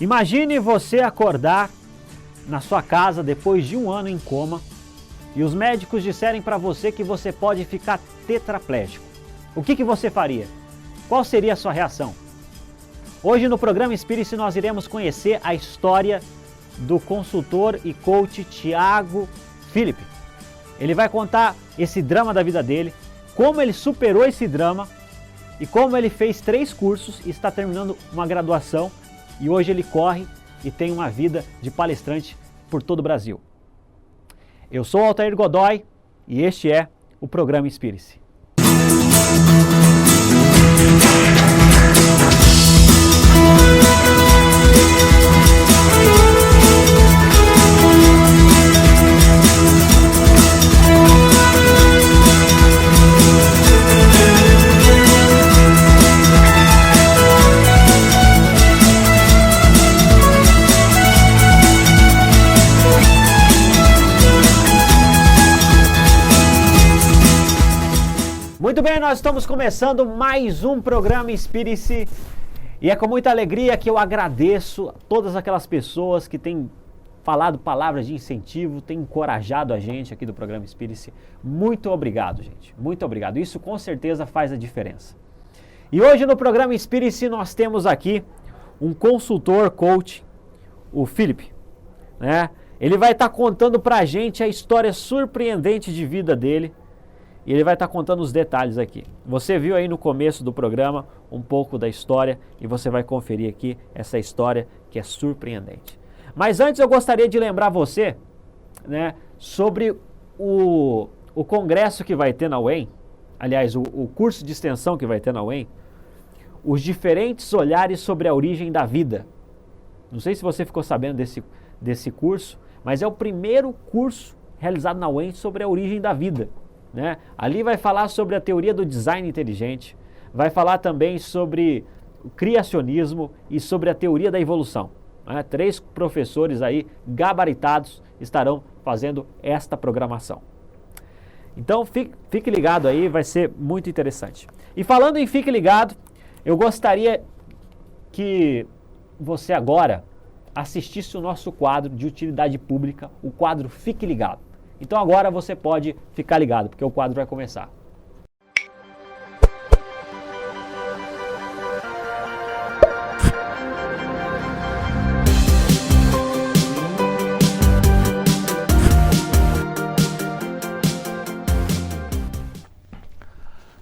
Imagine você acordar na sua casa depois de um ano em coma e os médicos disserem para você que você pode ficar tetraplégico. O que você faria? Qual seria a sua reação? Hoje no programa Inspire-se nós iremos conhecer a história do consultor e coach Thiago Philippe. Ele vai contar esse drama da vida dele, como ele superou esse drama e como ele fez 3 cursos e está terminando uma graduação e hoje ele corre e tem uma vida de palestrante por todo o Brasil. Eu sou Altair Godoy e este é o programa Inspire-se. Muito bem, nós estamos começando mais um programa Inspire-se e é com muita alegria que eu agradeço a todas aquelas pessoas que têm falado palavras de incentivo, têm encorajado a gente aqui do programa Inspire-se. Muito obrigado, gente. Muito obrigado. Isso com certeza faz a diferença. E hoje no programa Inspire-se nós temos aqui um consultor, coach, o Philippe, né? Ele vai estar contando pra gente a história surpreendente de vida dele. E ele vai estar contando os detalhes aqui. Você viu aí no começo do programa um pouco da história e você vai conferir aqui essa história que é surpreendente. Mas antes eu gostaria de lembrar você, né, sobre o congresso que vai ter na UEM, aliás, o curso de extensão que vai ter na UEM, os diferentes olhares sobre a origem da vida. Não sei se você ficou sabendo desse curso, mas é o primeiro curso realizado na UEM sobre a origem da vida. Né? Ali vai falar sobre a teoria do design inteligente, vai falar também sobre o criacionismo e sobre a teoria da evolução. Né? 3 professores aí gabaritados estarão fazendo esta programação. Então fique ligado aí, vai ser muito interessante. E falando em fique ligado, eu gostaria que você agora assistisse o nosso quadro de utilidade pública, o quadro Fique Ligado. Então agora você pode ficar ligado, porque o quadro vai começar.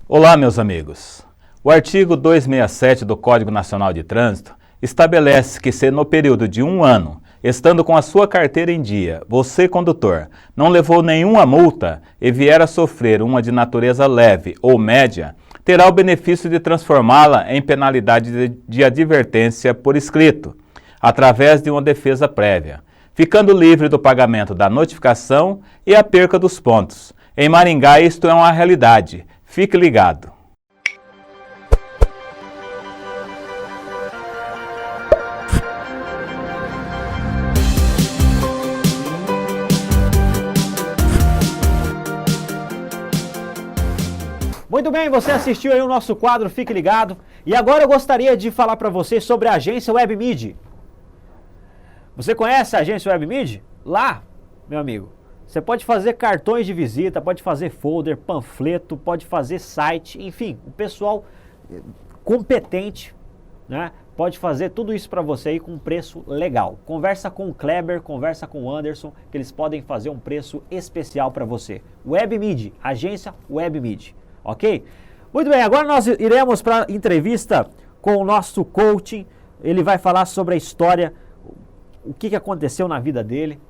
Olá, meus amigos. O artigo 267 do Código Nacional de Trânsito estabelece que se no período de 1 ano, estando com a sua carteira em dia, você, condutor, não levou nenhuma multa e vier a sofrer uma de natureza leve ou média, terá o benefício de transformá-la em penalidade de advertência por escrito, através de uma defesa prévia, ficando livre do pagamento da notificação e a perca dos pontos. Em Maringá, isto é uma realidade. Fique ligado. Muito bem, você assistiu aí o nosso quadro Fique Ligado. E agora eu gostaria de falar para você sobre a agência WebMid. Você conhece a agência WebMid? Lá, meu amigo, você pode fazer cartões de visita, pode fazer folder, panfleto, pode fazer site, enfim, o pessoal competente, né, pode fazer tudo isso para você aí com um preço legal. Conversa com o Kleber, conversa com o Anderson, que eles podem fazer um preço especial para você. WebMid, agência WebMid. Ok? Muito bem, agora nós iremos para a entrevista com o nosso coaching. Ele vai falar sobre a história, o que aconteceu na vida dele,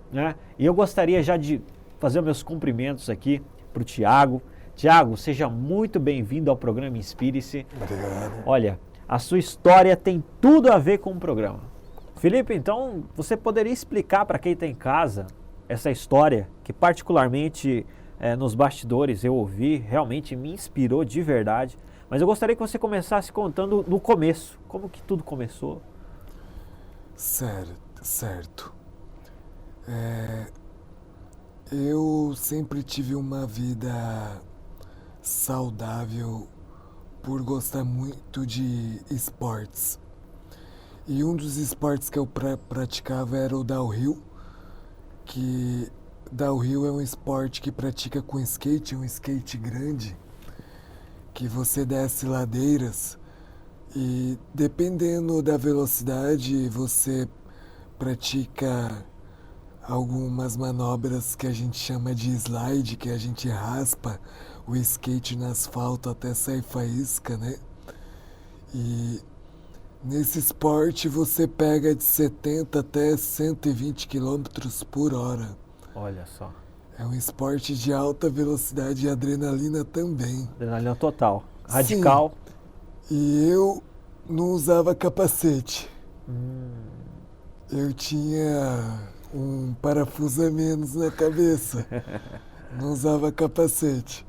né? E eu gostaria já de fazer meus cumprimentos aqui para o Thiago. Thiago, seja muito bem-vindo ao programa Inspire-se. Obrigado. Olha, a sua história tem tudo a ver com o programa. Felipe, então você poderia explicar para quem está em casa essa história que particularmente nos bastidores eu ouvi, realmente me inspirou de verdade. Mas eu gostaria que você começasse contando no começo, como que tudo começou. Certo. Eu sempre tive uma vida saudável por gostar muito de esportes. E um dos esportes que eu praticava era o downhill, que downhill é um esporte que pratica com skate, um skate grande, que você desce ladeiras e dependendo da velocidade você pratica algumas manobras que a gente chama de slide, que a gente raspa o skate no asfalto até sair faísca, né? E nesse esporte você pega de 70 até 120 km por hora. Olha só. É um esporte de alta velocidade e adrenalina também. Adrenalina total. Radical. Sim. E eu não usava capacete. Eu tinha um parafuso a menos na cabeça. Não usava capacete.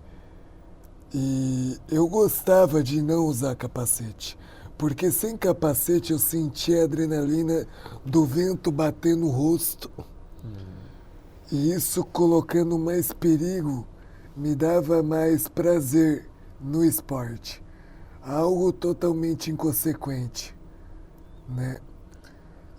E eu gostava de não usar capacete. Porque sem capacete eu sentia a adrenalina do vento bater no rosto. E isso colocando mais perigo me dava mais prazer no esporte. Algo totalmente inconsequente, né?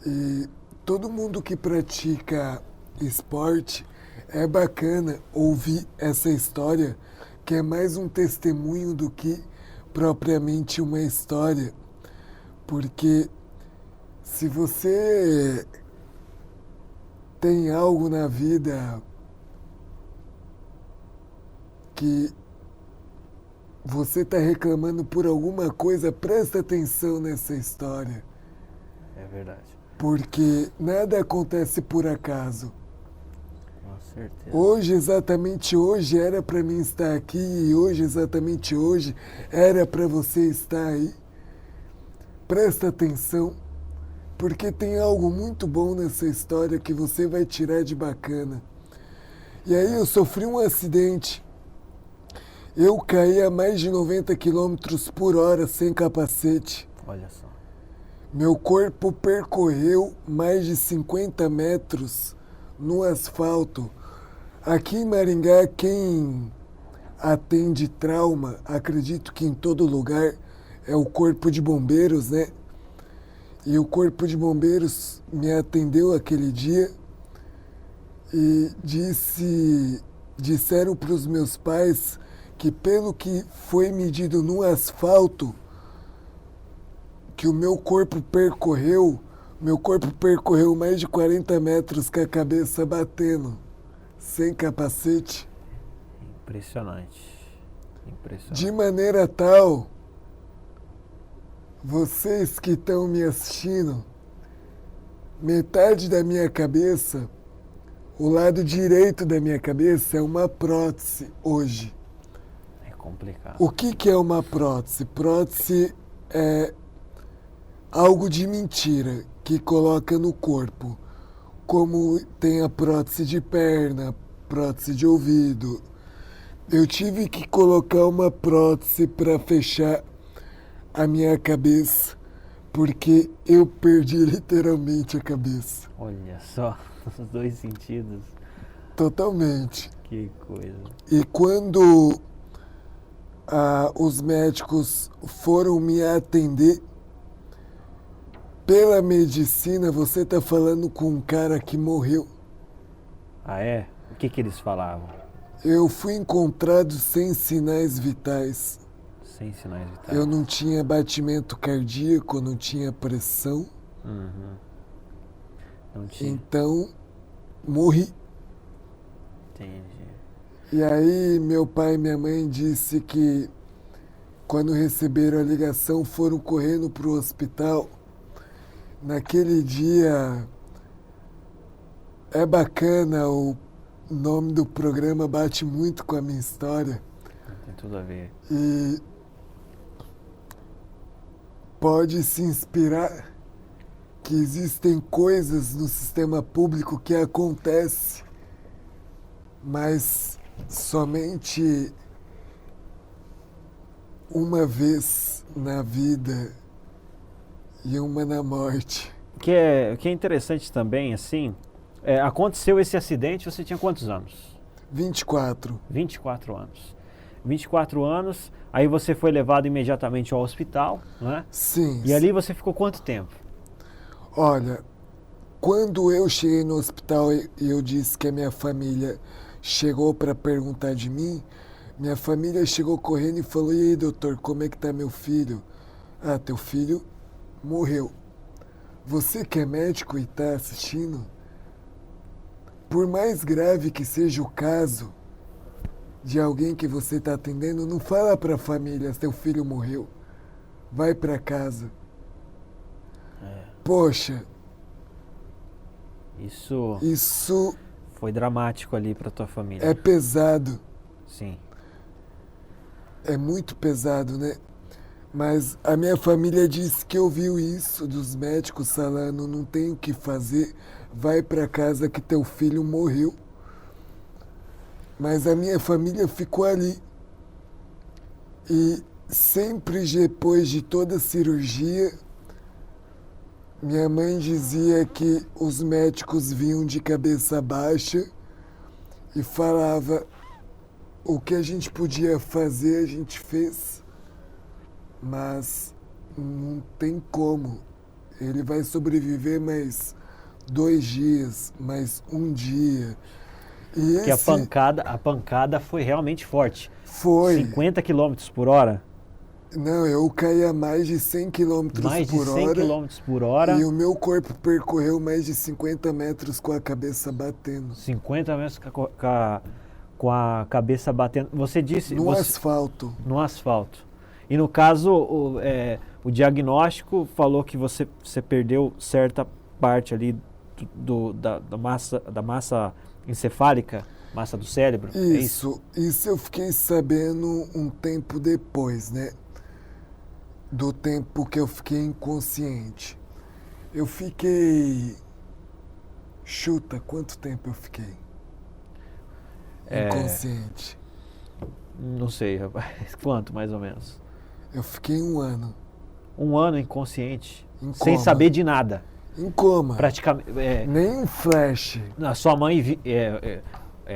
E todo mundo que pratica esporte é bacana ouvir essa história, que é mais um testemunho do que propriamente uma história. Porque se você tem algo na vida que você está reclamando por alguma coisa, presta atenção nessa história. É verdade. Porque nada acontece por acaso. Com certeza. Hoje, exatamente hoje, era para mim estar aqui e hoje, exatamente hoje, era para você estar aí. Presta atenção, porque tem algo muito bom nessa história que você vai tirar de bacana. E aí eu sofri um acidente. Eu caí a mais de 90 km por hora sem capacete. Olha só. Meu corpo percorreu mais de 50 metros no asfalto. Aqui em Maringá, quem atende trauma, acredito que em todo lugar, é o Corpo de Bombeiros, né? E o Corpo de Bombeiros me atendeu aquele dia e disseram para os meus pais que pelo que foi medido no asfalto que o meu corpo percorreu mais de 40 metros com a cabeça batendo, sem capacete. Impressionante. Impressionante. De maneira tal, vocês que estão me assistindo, metade da minha cabeça, o lado direito da minha cabeça é uma prótese hoje. É complicado. O que é uma prótese? Prótese é algo de mentira que coloca no corpo, como tem a prótese de perna, prótese de ouvido. Eu tive que colocar uma prótese para fechar a minha cabeça, porque eu perdi literalmente a cabeça. Olha só, os dois sentidos. Totalmente. Que coisa. E quando os médicos foram me atender, pela medicina, você está falando com um cara que morreu. Ah, é? O que eles falavam? Eu fui encontrado sem sinais vitais. Sem sinais vitais. Eu não tinha batimento cardíaco, não tinha pressão. Uhum. Não tinha. Então, morri. Entendi. E aí, meu pai e minha mãe disse que quando receberam a ligação, foram correndo para o hospital. Naquele dia, é bacana, o nome do programa bate muito com a minha história. Tem tudo a ver. E pode se inspirar que existem coisas no sistema público que acontecem, mas somente uma vez na vida e uma na morte. O que é interessante também, assim, aconteceu esse acidente, você tinha quantos anos? 24. 24 anos. 24 anos, aí você foi levado imediatamente ao hospital, né? Sim. E ali você ficou quanto tempo? Olha, quando eu cheguei no hospital e eu disse que a minha família chegou para perguntar de mim, minha família chegou correndo e falou: "E aí, doutor, como é que tá meu filho?" "Ah, teu filho morreu." Você que é médico e está assistindo, por mais grave que seja o caso de alguém que você está atendendo, não fala para a família: "Teu filho morreu." Vai para casa. Poxa, Isso foi dramático ali para tua família. é pesado. Sim. É muito pesado, né? Mas a minha família disse que ouviu isso dos médicos falando: "Não tem o que fazer, vai para casa que teu filho morreu." Mas a minha família ficou ali. E sempre depois de toda a cirurgia, minha mãe dizia que os médicos vinham de cabeça baixa e falava: "O que a gente podia fazer, a gente fez, mas não tem como. Ele vai sobreviver mais 2 dias, mais 1 dia." E Porque a pancada foi realmente forte. foi. 50 km por hora? Não, eu caí a mais de 100 km Mais de por 100 hora. km por hora. E o meu corpo percorreu mais de 50 metros com a cabeça batendo. 50 metros com a cabeça batendo. Você disse... No asfalto. No asfalto. E no caso, o diagnóstico falou que você perdeu certa parte ali da massa encefálica, massa do cérebro. Isso eu fiquei sabendo um tempo depois, né? Do tempo que eu fiquei inconsciente. Eu fiquei... Chuta, quanto tempo eu fiquei inconsciente? Não sei, rapaz. Quanto, mais ou menos? Eu fiquei 1 ano. 1 ano inconsciente. Em Sem coma. saber de nada. Em coma. Praticamente. Nem um flash. A sua mãe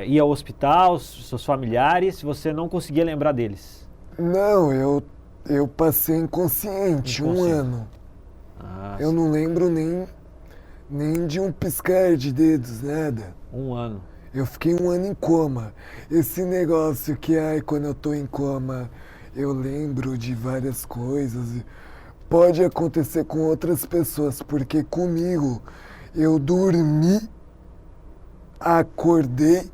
ia ao hospital, seus familiares, você não conseguia lembrar deles. Não, eu passei inconsciente 1 ano. Ah, Eu não lembro nem de um piscar de dedos, nada. 1 ano. Eu fiquei 1 ano em coma. Esse negócio que, quando eu tô em coma, eu lembro de várias coisas. Pode acontecer com outras pessoas, porque comigo eu dormi, acordei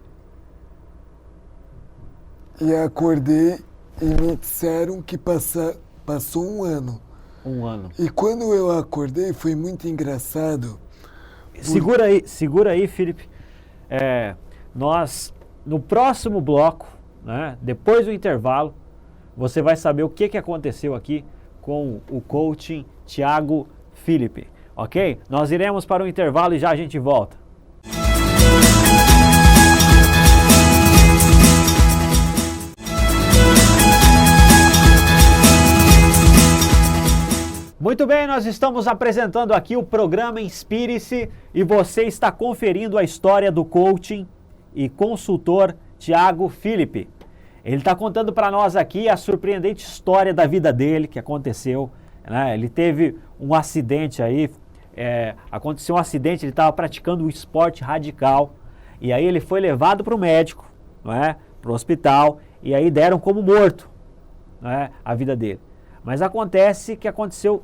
e me disseram que passou 1 ano. 1 ano. E quando eu acordei foi muito engraçado. Segura aí, Felipe. Nós, no próximo bloco, né, depois do intervalo, você vai saber o que aconteceu aqui com o coaching Thiago Felipe, ok? Nós iremos para o intervalo e já a gente volta. Muito bem, nós estamos apresentando aqui o programa Inspire-se e você está conferindo a história do coaching e consultor Thiago Felipe. Ele está contando para nós aqui a surpreendente história da vida dele, que aconteceu, né? Ele teve um acidente aí, aconteceu um acidente, ele estava praticando um esporte radical, e aí ele foi levado para o médico, para o hospital, e aí deram como morto, a vida dele. Mas acontece que aconteceu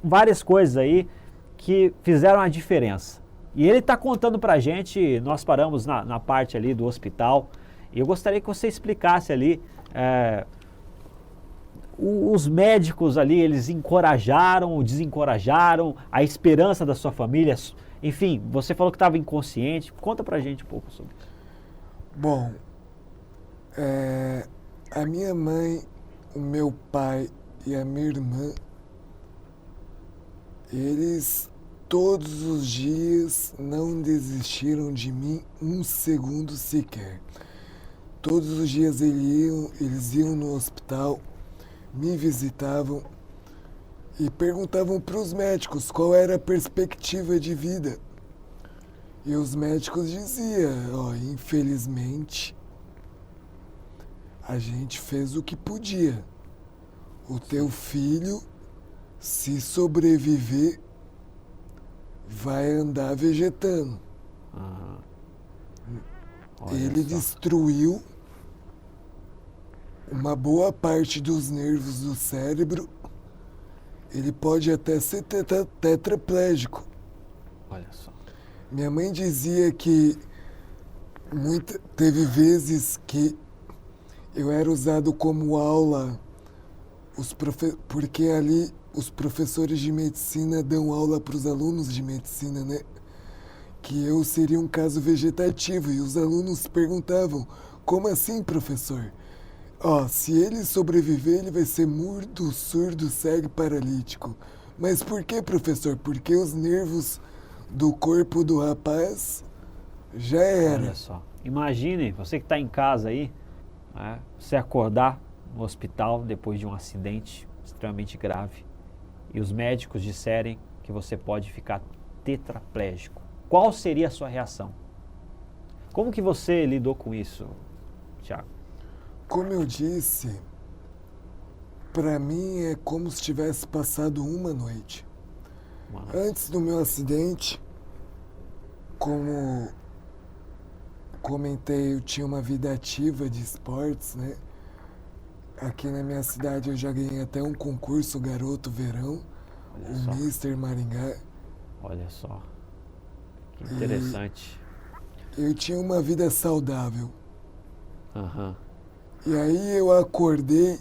várias coisas aí que fizeram a diferença. E ele está contando para a gente, nós paramos na parte ali do hospital, e eu gostaria que você explicasse ali, os médicos ali, eles encorajaram ou desencorajaram a esperança da sua família? Enfim, você falou que estava inconsciente, conta pra gente um pouco sobre isso. Bom, a minha mãe, o meu pai e a minha irmã, eles todos os dias não desistiram de mim 1 segundo sequer. Todos os dias eles iam no hospital, me visitavam e perguntavam para os médicos qual era a perspectiva de vida. E os médicos diziam: infelizmente, a gente fez o que podia. O teu filho, se sobreviver, vai andar vegetando. Aham. Olha Ele só. destruiu uma boa parte dos nervos do cérebro. Ele pode até ser tetraplégico. Olha só. Minha mãe dizia que teve vezes que eu era usado como aula, porque ali os professores de medicina dão aula para os alunos de medicina, né? Que eu seria um caso vegetativo. E os alunos perguntavam, como assim, professor? Ó, se ele sobreviver, ele vai ser mudo, surdo, cego e paralítico. Mas por que, professor? Porque os nervos do corpo do rapaz já era. Olha só. Imagine, você que está em casa aí, né, você acordar no hospital depois de um acidente extremamente grave e os médicos disserem que você pode ficar tetraplégico. Qual seria a sua reação? Como que você lidou com isso, Thiago? Como eu disse, para mim é como se tivesse passado uma noite. Antes do meu acidente, como comentei, eu tinha uma vida ativa de esportes, né? Aqui na minha cidade eu já ganhei até um concurso Garoto Verão, Olha o só. Mister Maringá. Olha só. Que interessante. Eu tinha uma vida saudável. Aham. E aí eu acordei,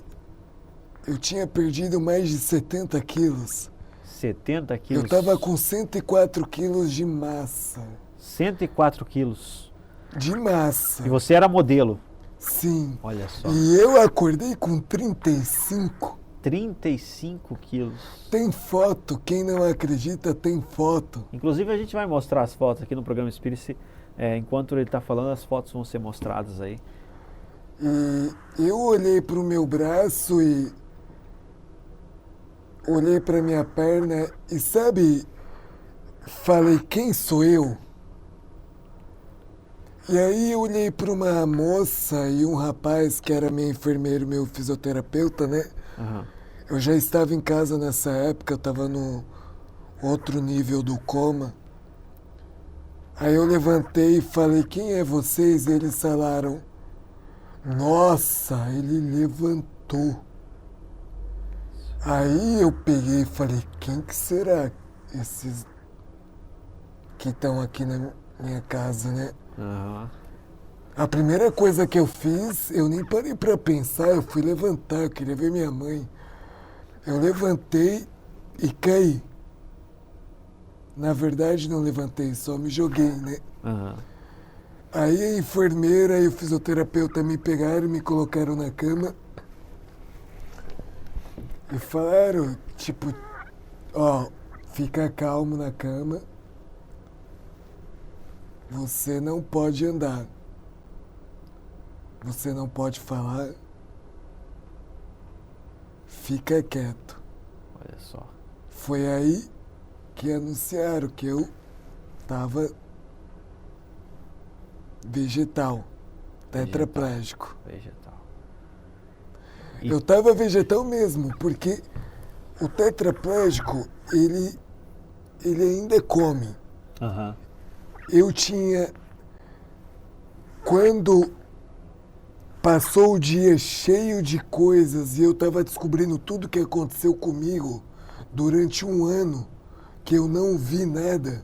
eu tinha perdido mais de 70 quilos. 70 quilos. Eu estava com 104 quilos de massa. 104 quilos. De massa. E você era modelo. Sim. Olha só. E eu acordei com 35. 35 quilos. Tem foto, quem não acredita tem foto. Inclusive a gente vai mostrar as fotos aqui no programa Spirit. Enquanto ele está falando, as fotos vão ser mostradas aí. E eu olhei para o meu braço e olhei para minha perna e sabe, falei, quem sou eu? E aí eu olhei para uma moça e um rapaz que era meu enfermeiro, meu fisioterapeuta, né? Aham. Eu já estava em casa nessa época, eu estava no outro nível do coma. Aí eu levantei e falei, quem é vocês? E eles falaram, nossa, ele levantou. Aí eu peguei e falei, quem que será esses que estão aqui na minha casa, né? Aham. A primeira coisa que eu fiz, eu nem parei para pensar, eu fui levantar, eu queria ver minha mãe. Eu levantei e caí. Na verdade não levantei, só me joguei, né? Aham. Aí a enfermeira e o fisioterapeuta me pegaram e me colocaram na cama. E falaram, tipo, ó, fica calmo na cama. Você não pode andar. Você não pode falar. Fica quieto. Olha só. Foi aí que anunciaram que eu tava vegetal, tetraplégico. Vegetal. Eu tava vegetal mesmo, porque o tetraplégico, ele ainda come. Aham. Eu tinha, quando passou o dia cheio de coisas e eu tava descobrindo tudo que aconteceu comigo durante um ano, que eu não vi nada,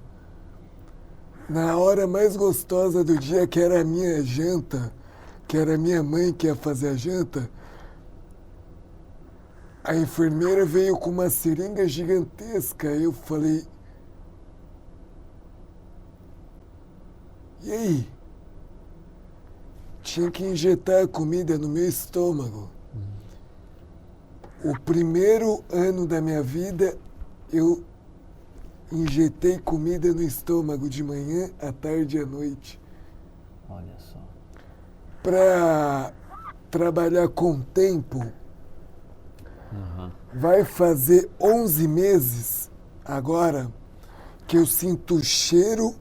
na hora mais gostosa do dia, que era a minha janta, que era a minha mãe que ia fazer a janta, a enfermeira veio com uma seringa gigantesca. Eu falei, e aí? Tinha que injetar comida no meu estômago. O primeiro ano da minha vida, eu injetei comida no estômago de manhã, à tarde e à noite. Olha só. Para trabalhar com tempo, Aham. vai fazer 11 meses agora que eu sinto o cheiro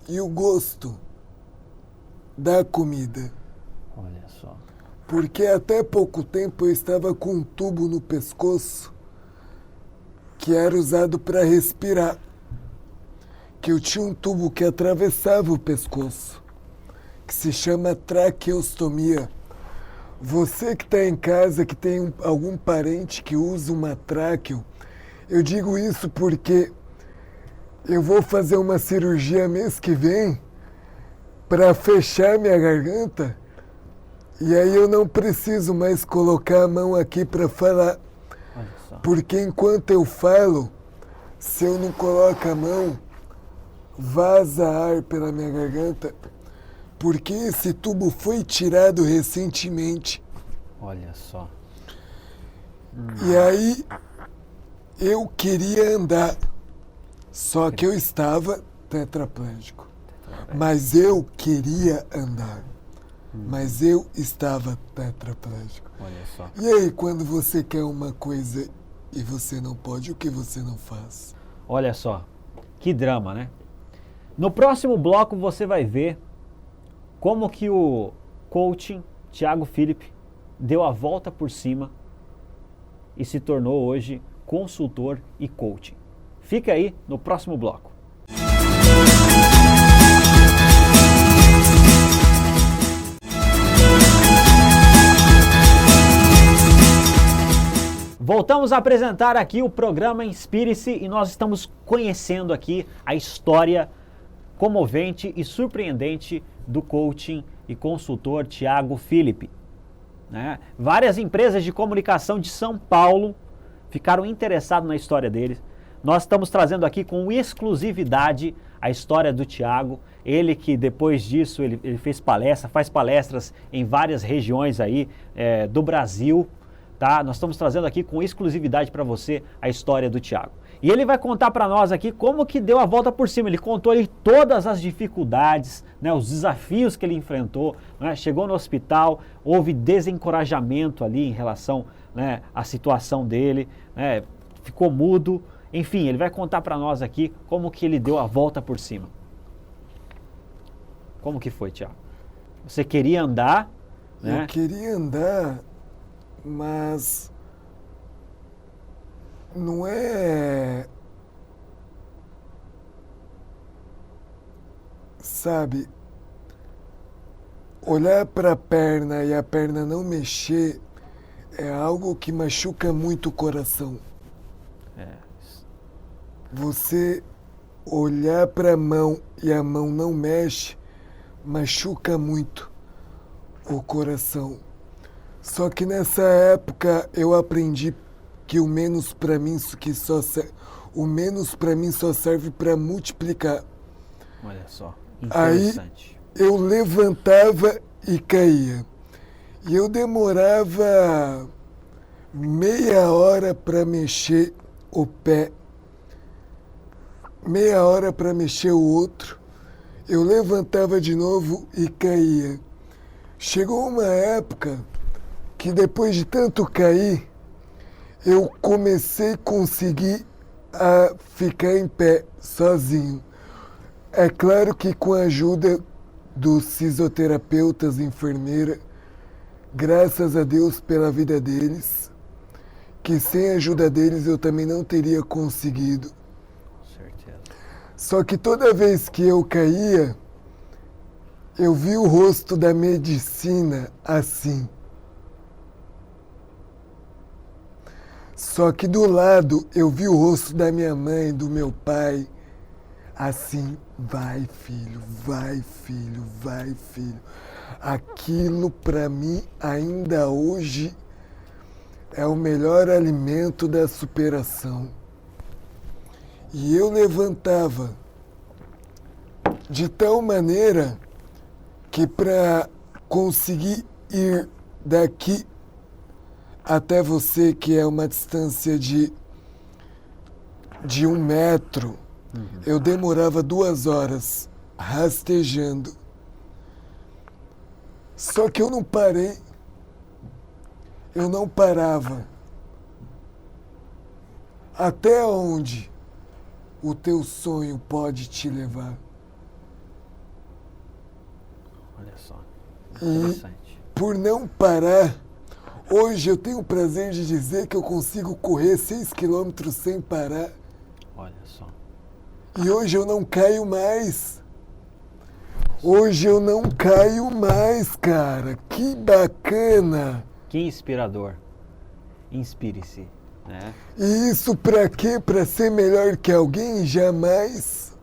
e o gosto da comida. Olha só. Porque até pouco tempo eu estava com um tubo no pescoço que era usado para respirar. que eu tinha um tubo que atravessava o pescoço, que se chama traqueostomia. Você que está em casa, que tem algum parente que usa uma tráqueo, eu digo isso porque eu vou fazer uma cirurgia mês que vem para fechar minha garganta e aí eu não preciso mais colocar a mão aqui para falar. Olha só. Porque enquanto eu falo, se eu não coloco a mão, vaza ar pela minha garganta, porque esse tubo foi tirado recentemente. Olha só. E aí eu queria andar, só que eu estava tetraplégico. Mas eu queria andar, mas eu estava tetraplégico. Olha só. E aí, quando você quer uma coisa e você não pode, o que você não faz? Olha só. Que drama, né? No próximo bloco você vai ver como que o coaching Thiago Philippe deu a volta por cima e se tornou hoje consultor e coaching. Fica aí no próximo bloco. Voltamos a apresentar aqui o programa Inspire-se e nós estamos conhecendo aqui a história comovente e surpreendente do coaching e consultor Thiago Philippe. Né? Várias empresas de comunicação de São Paulo ficaram interessadas na história dele. Nós estamos trazendo aqui com exclusividade a história do Thiago. Ele que depois disso ele fez faz palestras em várias regiões aí do Brasil. Tá? Nós estamos trazendo aqui com exclusividade para você a história do Thiago. E ele vai contar para nós aqui como que deu a volta por cima. Ele contou ali todas as dificuldades, né, os desafios que ele enfrentou. Né? Chegou no hospital, houve desencorajamento ali em relação, né, à situação dele, né? Ficou mudo. Enfim, ele vai contar para nós aqui como que ele deu a volta por cima. Como que foi, Thiago? Você queria andar, né? Eu queria andar, mas não é, sabe, olhar para a perna e a perna não mexer é algo que machuca muito o coração. Você olhar para a mão e a mão não mexe machuca muito o coração. Só que nessa época eu aprendi que o menos para mim só serve para multiplicar. Olha só, interessante. Aí eu levantava e caía. E eu demorava meia hora para mexer o pé, meia hora para mexer o outro. Eu levantava de novo e caía. Chegou uma época que depois de tanto cair, eu comecei a conseguir a ficar em pé sozinho. É claro que com a ajuda dos fisioterapeutas, enfermeira, graças a Deus pela vida deles, que sem a ajuda deles eu também não teria conseguido. Com certeza. Só que toda vez que eu caía, eu vi o rosto da medicina assim. Só que do lado eu vi o rosto da minha mãe, do meu pai, assim, vai filho, vai filho, vai filho. Aquilo para mim ainda hoje é o melhor alimento da superação. E eu levantava de tal maneira que para conseguir ir daqui até você, que é uma distância de 1 metro, eu demorava 2 horas rastejando. Só que eu não parei, eu não parava. Até onde o teu sonho pode te levar? Olha só, interessante. E por não parar, hoje eu tenho o prazer de dizer que eu consigo correr 6 quilômetros sem parar. Olha só. E hoje eu não caio mais. Hoje eu não caio mais, cara. Que bacana. Que inspirador. Inspire-se, né? E isso pra quê? Pra ser melhor que alguém? Jamais.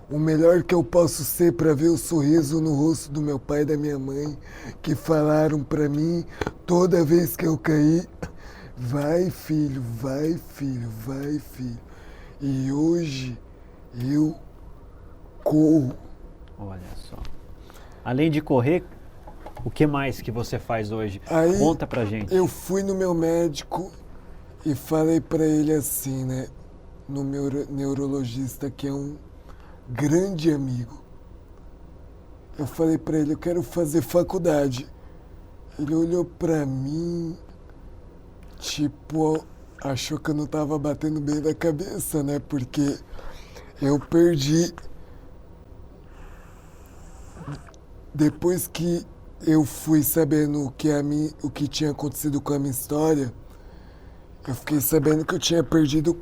O melhor que eu posso ser pra ver o sorriso no rosto do meu pai e da minha mãe, que falaram pra mim toda vez que eu caí, vai filho, vai filho, vai filho. E hoje eu corro. Olha só. Além de correr, o que mais que você faz hoje? Aí, Conta pra gente. Eu fui no meu médico e falei pra ele assim, né? No meu neurologista, que é um grande amigo. Eu falei pra ele, eu quero fazer faculdade. Ele olhou pra mim, tipo, achou que eu não tava batendo bem da cabeça, né? Porque eu perdi. Depois que eu fui sabendo o que tinha acontecido com a minha história, eu fiquei sabendo que eu tinha perdido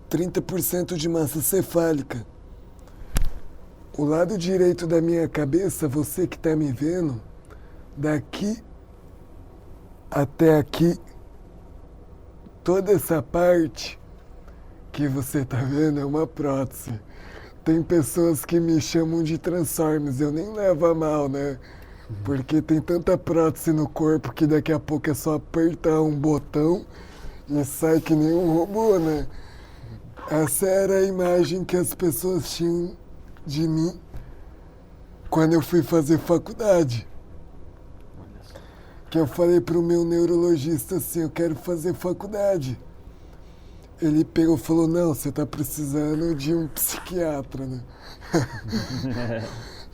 30% de massa cefálica. O lado direito da minha cabeça, você que está me vendo, daqui até aqui, toda essa parte que você está vendo é uma prótese. Tem pessoas que me chamam de Transformers, eu nem levo a mal, né? Porque tem tanta prótese no corpo que daqui a pouco é só apertar um botão e sai que nem um robô, né? Essa era a imagem que as pessoas tinham de mim quando eu fui fazer faculdade. Que eu falei pro meu neurologista assim, eu quero fazer faculdade. Ele pegou e falou, não, você tá precisando de um psiquiatra, né?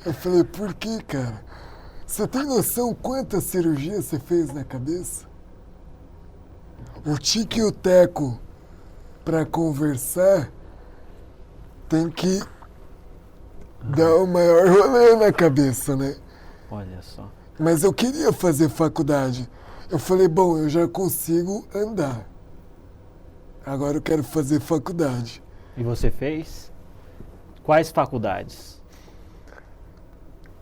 Eu falei, por que, cara? Você tem noção quantas cirurgias você fez na cabeça? O Tique e o Teco, para conversar, tem que dar o maior rolê na cabeça, né? Olha só. Mas eu queria fazer faculdade. Eu falei, bom, eu já consigo andar. Agora eu quero fazer faculdade. E você fez? Quais faculdades?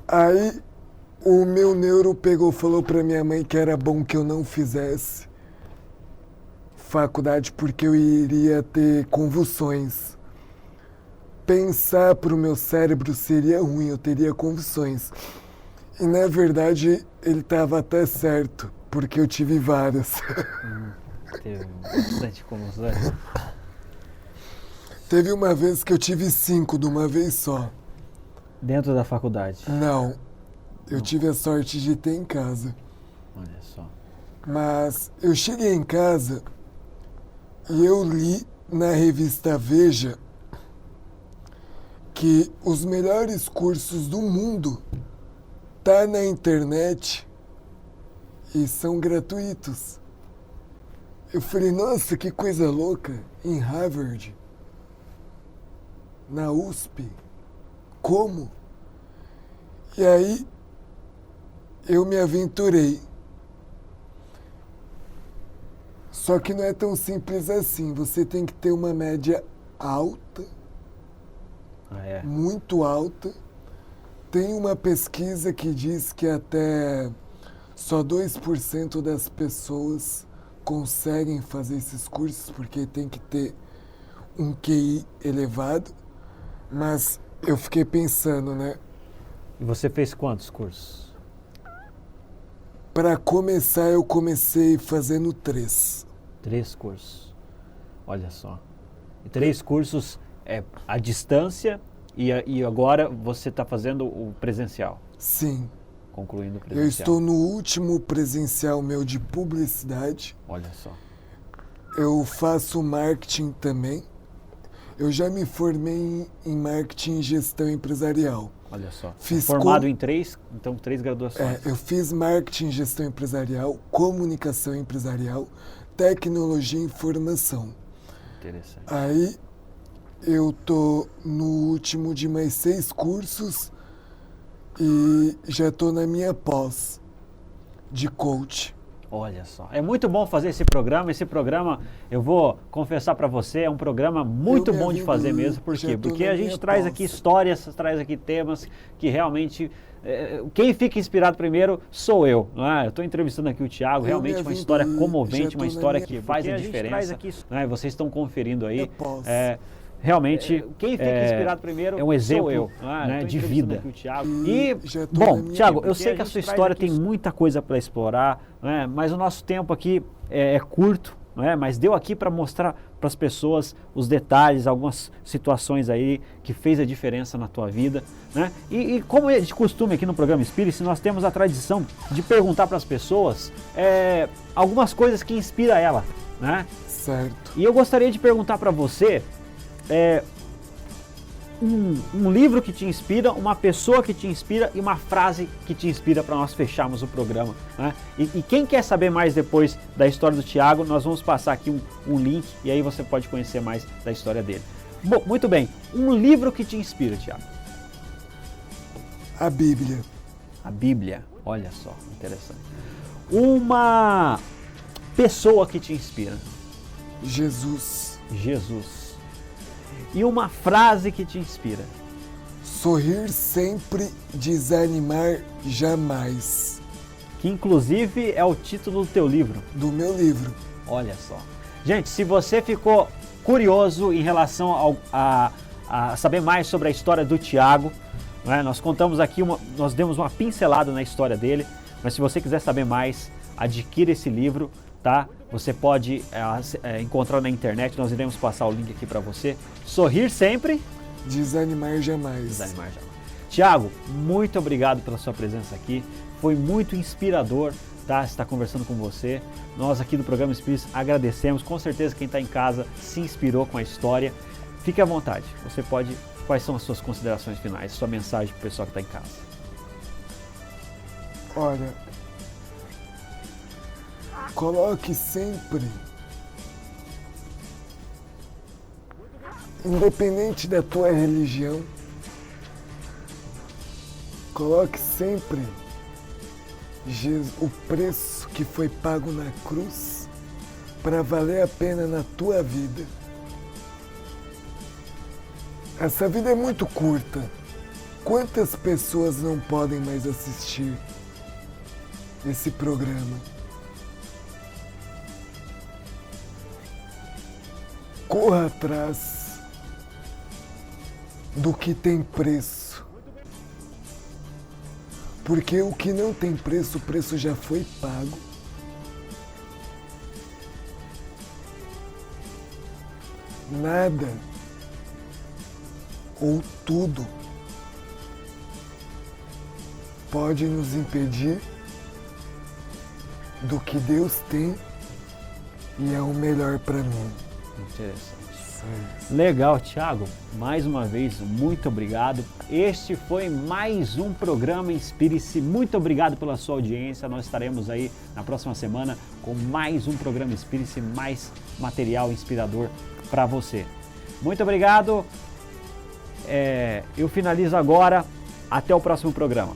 Aí o meu neuro pegou e falou pra minha mãe que era bom que eu não fizesse faculdade porque eu iria ter convulsões. Pensar pro meu cérebro seria ruim, eu teria convulsões. E na verdade ele estava até certo, porque eu tive várias. Teve bastante confusões. Teve uma vez que eu tive 5 de uma vez só. Dentro da faculdade. Não, eu tive a sorte de ter em casa. Olha só. Mas eu cheguei em casa e eu li na revista Veja que os melhores cursos do mundo tá na internet e são gratuitos. Eu falei, nossa, que coisa louca, em Harvard, na USP, como? E aí eu me aventurei. Só que não é tão simples assim, você tem que ter uma média alta, muito alta. Tem uma pesquisa que diz que até só 2% das pessoas conseguem fazer esses cursos, porque tem que ter um QI elevado. Mas eu fiquei pensando, né? E você fez quantos cursos? Para começar, eu comecei fazendo 3. 3 cursos. Olha só. E 3 cursos à distância e agora você está fazendo o presencial. Sim. Concluindo o presencial. Eu estou no último presencial meu de publicidade. Olha só. Eu faço marketing também. Eu já me formei em marketing e gestão empresarial. Olha só. Fiz Formado em 3, então 3 graduações. Eu fiz marketing e gestão empresarial, comunicação empresarial, tecnologia e informação. Interessante. Aí eu tô no último de mais 6 cursos e já tô na minha pós de coach. Olha só, é muito bom fazer esse programa. Esse programa, eu vou confessar para você, é um programa muito bom de fazer mesmo. Por quê? Porque a gente traz aqui histórias, traz aqui temas que realmente... quem fica inspirado primeiro sou eu, não é? Eu estou entrevistando aqui o Thiago, realmente uma história comovente, uma história que faz a diferença. Aqui, né? Vocês estão conferindo aí. Realmente, quem fica inspirado primeiro é um exemplo né, de vida. E, bom, Thiago, eu sei que a sua história tem muita coisa para explorar, né, mas o nosso tempo aqui é curto, né, mas deu aqui para mostrar para as pessoas os detalhes, algumas situações aí que fez a diferença na tua vida. Né? E como é de costume aqui no programa Espírita, nós temos a tradição de perguntar para as pessoas algumas coisas que inspiram ela. Né? Certo. E eu gostaria de perguntar para você... um livro que te inspira, uma pessoa que te inspira e uma frase que te inspira para nós fecharmos o programa. Né? E quem quer saber mais depois da história do Thiago, nós vamos passar aqui um link e aí você pode conhecer mais da história dele. Bom, muito bem, um livro que te inspira, Thiago. A Bíblia. A Bíblia, olha só, interessante. Uma pessoa que te inspira. Jesus. Jesus. E uma frase que te inspira. Sorrir sempre, desanimar jamais. Que inclusive é o título do teu livro. Do meu livro. Olha só. Gente, se você ficou curioso em relação a saber mais sobre a história do Thiago, né, nós contamos aqui, nós demos uma pincelada na história dele, mas se você quiser saber mais, adquira esse livro, tá? Você pode encontrar na internet, nós iremos passar o link aqui para você. Sorrir sempre, desanimar jamais. Desanimar jamais. Thiago, muito obrigado pela sua presença aqui. Foi muito inspirador, tá? Estar conversando com você. Nós aqui do Programa Espírita agradecemos. Com certeza quem está em casa se inspirou com a história. Fique à vontade. Você pode... Quais são as suas considerações finais, sua mensagem para o pessoal que está em casa? Olha... Coloque sempre, independente da tua religião, coloque sempre o preço que foi pago na cruz para valer a pena na tua vida. Essa vida é muito curta. Quantas pessoas não podem mais assistir esse programa? Corra atrás do que tem preço. Porque o que não tem preço, o preço já foi pago. Nada ou tudo pode nos impedir do que Deus tem e é o melhor para mim. Interessante. Legal, Thiago. Mais uma vez, muito obrigado. Este foi mais um programa Inspire-se. Muito obrigado pela sua audiência. Nós estaremos aí na próxima semana com mais um programa Inspire-se, mais material inspirador para você. Muito obrigado. Eu finalizo agora. Até o próximo programa.